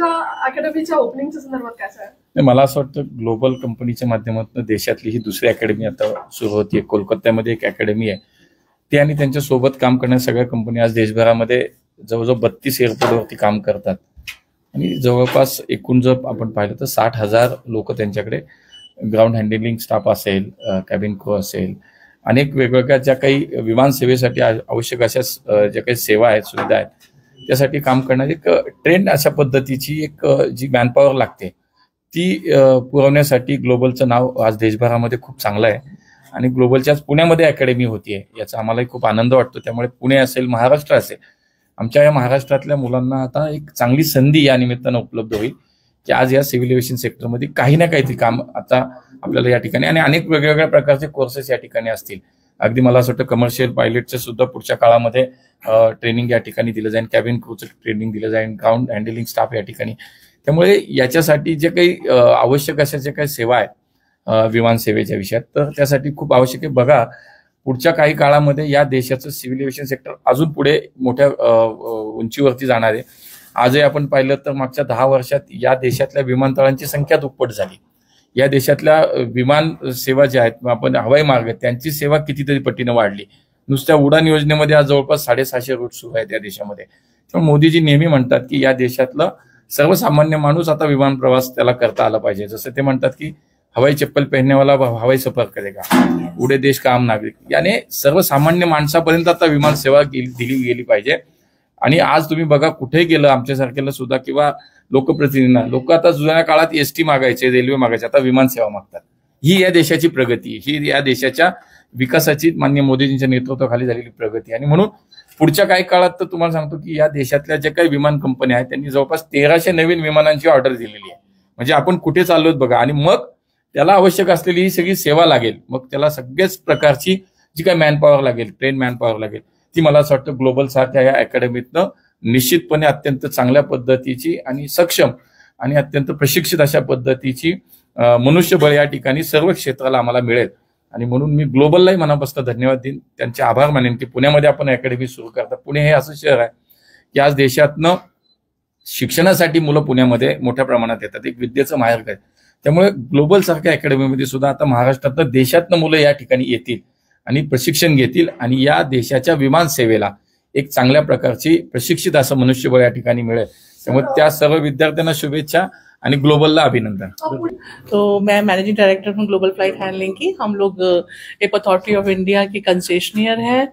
अकॅडमीच्या ओपनिंगच्या संदर्भात काय सांगा? मला असं वाटतं ग्लोबल कंपनीच्या माध्यमातून देशातली ही दुसरी अकॅडमी आता सुरू होतीये. कोलकात्यामध्ये एक अकॅडमी आहे ती, आणि त्यांच्या सोबत काम करणाऱ्या सगळ्या कंपनी आज देशभरामध्ये जवळजवळ 32 एअरपोर्टवरती काम करतात. आणि जवळपास एकूण जर आपण पाहिलं तर 60,000 लोक त्यांच्याकडे ग्राउंड हँडलिंग स्टाफ असेल, कॅबिन क्रू असेल, अनेक वेगवेगळ्या ज्या काही विमान सेवेसाठी आवश्यक अशा ज्या काही सेवा आहेत, सुविधा आहेत, त्यासाठी काम करणारी एक ट्रेंड अशा पद्धतीची एक जी मॅनपॉवर लागते ती पुरवण्यासाठी ग्लोबलचं नाव आज देशभरामध्ये खूप चांगलं आहे. आणि ग्लोबलच्या आज पुण्यामध्ये अकॅडमी होतीये, याचा आम्हालाही खूप आनंद वाटतो. त्यामुळे पुणे असेल, महाराष्ट्र असेल, आमच्या या महाराष्ट्रातल्या मुलांना आता एक चांगली संधी या निमित्तानं उपलब्ध होईल की आज या सिव्हिल एव्हिएशन सेक्टरमध्ये काही ना काहीतरी काम आता आपल्याला या ठिकाणी, आणि अनेक वेगवेगळ्या प्रकारचे कोर्सेस या ठिकाणी असतील. अगदी मला असं वाटतं कमर्शियल पायलटचं सुद्धा पुढच्या काळामध्ये ट्रेनिंग या ठिकाणी दिलं जाईल, कॅबिन क्रूचं ट्रेनिंग दिलं जाईल, ग्राउंड हँडलिंग स्टाफ या ठिकाणी. त्यामुळे याच्यासाठी जे काही आवश्यक अशा ज्या काही सेवा आहेत विमान सेवेच्या विषयात, तर त्यासाठी खूप आवश्यक आहे. बघा, पुढच्या काही काळामध्ये या देशाचं सिव्हिल एव्हिएशन सेक्टर अजून पुढे मोठ्या उंचीवरती जाणार आहे. आजही आपण पाहिलं तर मागच्या 10 वर्षात या देशातल्या विमानतळांची संख्या दुप्पट झाली. या देशातल्या विमान सेवा ज्या आहेत, आपण हवाई मार्ग त्यांची सेवा कितीतरी पटीनं वाढली. नुसत्या उडान योजनेमध्ये आज जवळपास 650 रूट सुरू आहेत या देशामध्ये. त्यामुळे मोदीजी नेहमी म्हणतात की या देशातलं सर्वसामान्य माणूस आता विमान प्रवास त्याला करता आला पाहिजे. जसं ते म्हणतात की हवाई चप्पल पहननेवाला हवाई सफर करेगा, उडे देश का आम नागरिक. याने सर्वसामान्य माणसापर्यंत आता विमान सेवा दिली गेली पाहिजे. आणि आज तुम्ही बघा, कुठे गेलं आमच्यासारख्याला सुद्धा किंवा लोकप्रतिनिधींना, लोक आता जुन्या काळात एसटी मागायचे, रेल्वे मागायचे, आता विमान सेवा मागतात. ही या देशाची प्रगती, ही या देशाच्या विकासाची माननीय मोदीजींच्या नेतृत्वाखाली झालेली प्रगती. आणि म्हणून पुढच्या काही काळात तर तुम्हाला सांगतो की या देशातल्या ज्या काही विमान कंपन्या आहेत त्यांनी जवळपास 1300 नवीन विमानांची ऑर्डर दिलेली आहे. म्हणजे आपण कुठे चाललोत बघा. आणि मग त्याला आवश्यक असलेली ही सगळी सेवा लागेल, मग त्याला सगळ्याच प्रकारची जी काही मॅनपॉवर लागेल, ट्रेन मॅनपॉवर लागेल, ती मला असं वाटतं ग्लोबल सारख्या या अकॅडमीतनं निश्चितपणे अत्यंत चांगल्या पद्धतीची आणि सक्षम आणि अत्यंत प्रशिक्षित अशा पद्धतीची मनुष्यबळ या ठिकाणी सर्व क्षेत्राला आम्हाला मिळेल. आणि म्हणून मी ग्लोबललाही मनापासून धन्यवाद देईन, त्यांचे आभार मानेन की पुण्यामध्ये आपण अकॅडमी सुरू करता. पुणे हे असं शहर आहे की आज देशातनं शिक्षणासाठी मुलं पुण्यामध्ये मोठ्या प्रमाणात येतात, एक विद्येचं माहेरघर आहे. त्यामुळे ग्लोबल सारख्या अकॅडमीमध्ये सुद्धा आता महाराष्ट्रातनं देशातनं मुलं या ठिकाणी येतील आणि प्रशिक्षण घेतील, आणि या देशाच्या विमान सेवेला एक चांगल्या प्रकारची प्रशिक्षित असं मनुष्यबळ या ठिकाणी मिळेल. त्यामुळे त्या सर्व विद्यार्थ्यांना शुभेच्छा आणि ग्लोबलला अभिनंदन. तो मैं मैनेजिंग डायरेक्टर हूँ ग्लोबल फ्लाइट हैंडलिंग की. हम लोग एयरपोर्ट अथॉरिटी ऑफ इंडिया की कंसेशनियर हैं.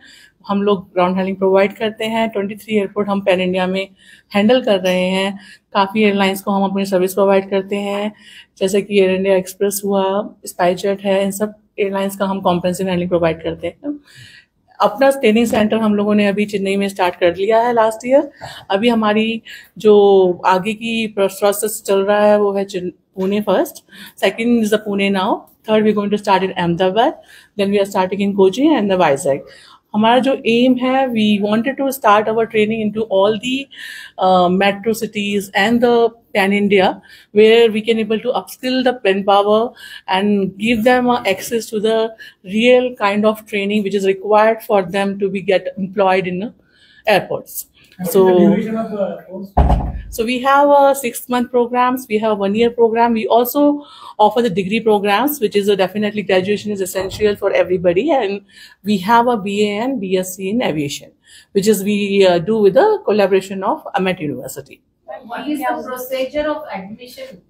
हम लोग ग्राउंड हैंडलिंग प्रोवाइड करते हैं. 23 एयरपोर्ट हम पैन इंडिया में हैंडल कर रहे हैं. काफ़ी एयरलाइंस को हम अपनी सर्विस प्रोवाइड करते हैं, जैसे कि एयर इंडिया एक्सप्रेस हुआ, स्पाइसजेट है, इन सब एयरलाइंस का हम कॉम्प्रेहेंसिव हैंडलिंग प्रोवाइड करते हैं. अपना ट्रेनिंग सेंटर हम लोगों ने अभी चेन्नई में स्टार्ट कर लिया है लास्ट ईयर. अभी हमारी जो आगे की प्रोसेस चल रहा है वो है Pune first, second is the Pune now, third we going to start in Ahmedabad, then we are starting in Kochi and the Vizag. हमारा जो एम है, we wanted to start our training into all the metro cities and the pan India, where we can able to upskill the manpower and give them access to the real kind of training which is required for them to be get employed in airports. So we have 6-month programs, we have 1-year program. We also offer the degree programs, which is definitely graduation is essential for everybody. And we have a BA and BSc in aviation, which is we do with the collaboration of Ahmed University. What is the procedure of admission?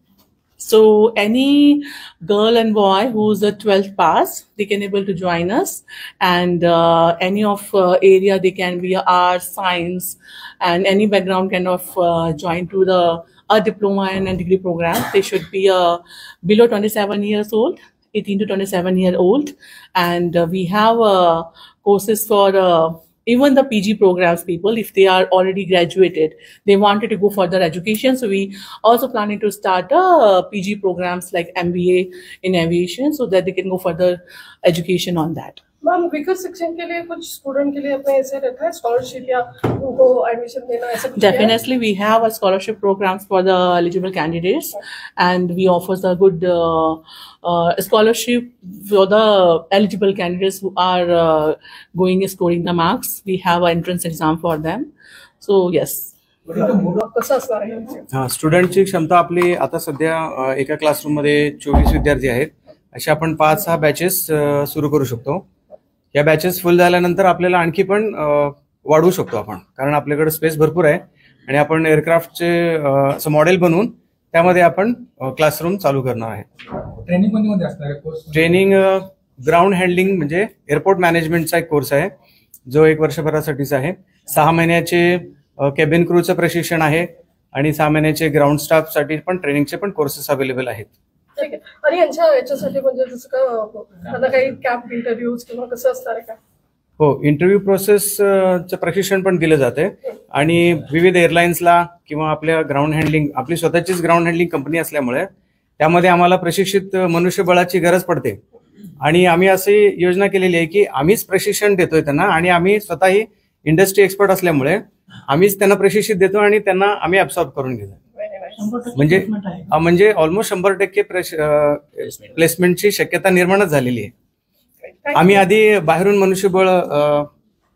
So any girl and boy who's a 12th pass, they can able to join us, and any of area they can be arts, science, and any background kind of join to the a diploma and a degree program. They should be below 27 years old, 18 to 27-year-old, and we have courses for even the PG programs people, if they are already graduated, they wanted to go further education. So we also planning to start PG programs like MBA in aviation, so that they can go further education on that. Ma'am, weaker section के लिए कुछ student के लिए अपने ऐसे रहता है scholarship या उनको एडमिशन देना, ऐसा कुछ? Definitely we have a scholarship programs for the eligible candidates, and we offer a good scholarship for the eligible candidates who are going scoring the marks. We have an entrance exam for them. So yes. कसं असणार आहे? हा, स्टुडंटची क्षमता आपली आता सध्या एका क्लासरूममध्ये 24 विद्यार्थी आहेत. अशा आपण 5-6 बॅचेस सुरू करू शकतो. या बॅचेस फुल झाल्यानंतर आपल्याला आणखी पण वाढवू शकतो आपण, कारण आपल्याकडे स्पेस भरपूर आहे आणि आपण एअरक्राफ्टचे असं मॉडेल बनवून त्यामध्ये आपण क्लासरूम चालू करणार आहे. ट्रेनिंग कोणती असणार आहे कोर्स? ट्रेनिंग ग्राउंड हँडलिंग म्हणजे एअरपोर्ट मॅनेजमेंटचा एक कोर्स आहे जो 1 वर्षभरासाठीचा आहे. 6 महिन्याचे केबिन क्रूचं प्रशिक्षण आहे आणि 6 महिन्याचे ग्राउंड स्टाफसाठी पण ट्रेनिंगचे पण कोर्सेस अवेलेबल आहेत. ठीक आहे. आणि याच्यासाठी म्हणजे जसं का त्यांना काही कॅम्प इंटरव्ह्यूज किंवा कसं असणार आहे का? हो, इंटरव्ह्यू प्रोसेसचं प्रशिक्षण पण दिलं जाते आणि विविध एअरलाइन्सला किंवा आपल्या ग्राउंड हँडलिंग, आपली स्वतःचीच ग्राउंड हँडलिंग कंपनी असल्यामुळे त्यामध्ये आम्हाला प्रशिक्षित मनुष्यबळाची गरज पडते आणि आम्ही अशी योजना केलेली आहे की आम्हीच प्रशिक्षण देतोय त्यांना आणि आम्ही स्वतःही इंडस्ट्री एक्सपर्ट असल्यामुळे आम्हीच त्यांना प्रशिक्षित देतो आणि त्यांना आम्ही ॲब्सॉर्ब करून घेतो. म्हणजे ऑलमोस्ट 100% प्लेसमेंटची शक्यता निर्माणच झालेली आहे. आम्ही आधी बाहेरून मनुष्यबळ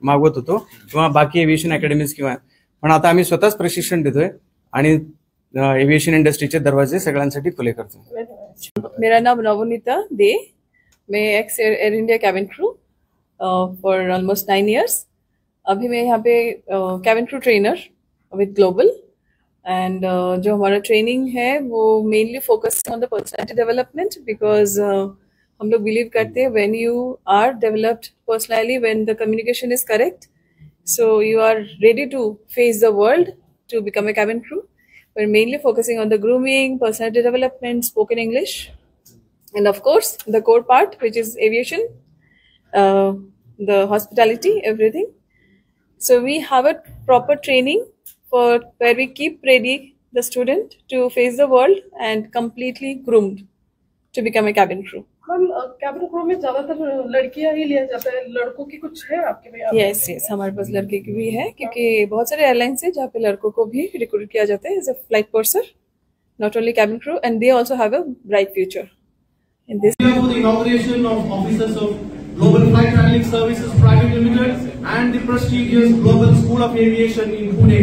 मागवत होतो किंवा बाकी एव्हिएशन अकॅडमीज किंवा, पण आता आम्ही स्वतःच प्रशिक्षण देतोय आणि एव्हिएशन इंडस्ट्रीचे दरवाजे सगळ्यांसाठी खुले करतो. मेरा नाम नवनीता दे, मैं ex Air India cabin crew for almost 9 years. अभी मैं यहाँ पे cabin crew trainer with global एंड जो हमारा ट्रेनिंग है वो mainly focus on the personality development, because हम लोग बिलीव करते हैं when you are developed personally, when the communication is correct, so you are ready to face the world to become a cabin crew. We're mainly focusing on the grooming, personality development, spoken English, and of course the core part, which is aviation, the hospitality, everything. So we have a proper training for where we keep ready the student to face the world and completely groomed to become a cabin crew. Ma'am, cabin crew में ज्यादातर लड़कियां ही लिया जाता है, लड़कों की कुछ है आपके में? यस, हमारे पास लड़के की भी है, क्योंकि बहुत सारे एयरलाइंस है जहाँ पे लड़कों को भी रिक्रूट किया जाता है as a flight person, not only cabin crew, and they also have a bright future in this. For the inauguration of officers of Global Flight Handling Services Private Limited and the prestigious Global School of Aviation in Pune.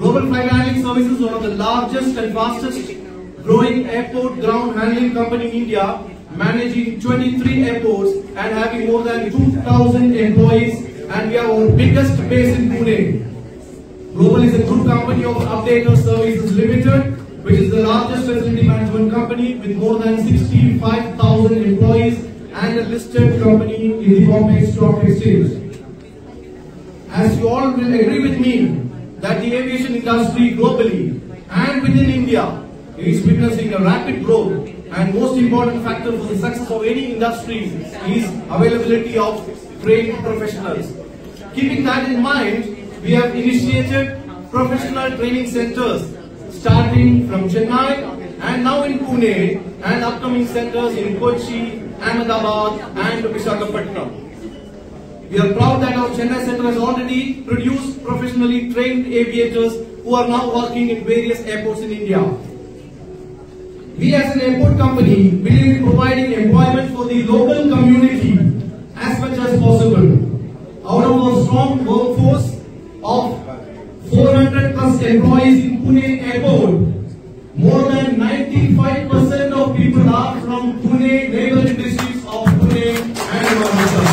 Global Flight Handling Services is one of the largest and fastest growing airport ground handling company in India, managing 23 airports and having more than 2,000 employees, and we are our biggest base in Pune. Global is a group company of Updater Services Limited, which is the largest facility management company with more than 65,000 employees and a listed company in the Bombay Stock Exchange. As you all will agree with me that the aviation industry globally and within India is witnessing a rapid growth, and most important factor for the success of any industry is availability of trained professionals. Keeping that in mind, we have initiated professional training centers starting from Chennai and now in Pune, and upcoming centers in Kochi, Ahmedabad and Visakhapatnam. We are proud that our Chennai center has already produced professionally trained aviators who are now working in various airports in India. We as an airport company believe in providing employment for the local community as much as possible. Out of our strong workforce of 400 plus employees in Pune Airport, more than 95% of people are from Pune, neighboring districts of Pune and Maharashtra.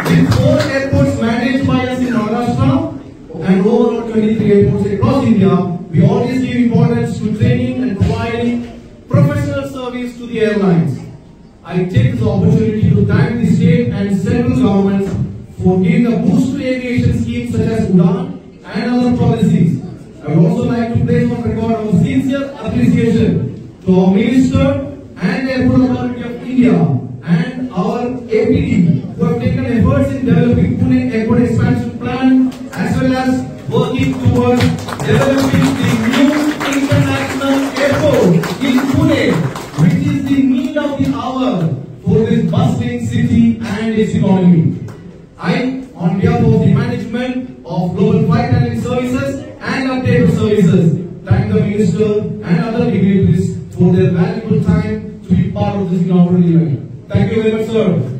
With 4 airports managed by us in Maharashtra and over 23 airports across India, we always give importance to training and providing professional service to the airlines. I take this opportunity to thank the state and central governments for giving a boost to aviation schemes such as UDAN and other policies. I would also like to place on record our sincere appreciation to our Minister and Airport Authority of India and our APD who have taken efforts in developing Pune Airport Expansion Plan as well as working towards developing the new international airport in Pune, which is the need of the hour for this bustling city and its economy. I, on behalf of the management of Global Flight Handling Services and Updater Services, thank the Minister and other dignitaries for their valuable time to be part of this inaugural event. Thank you very much, sir.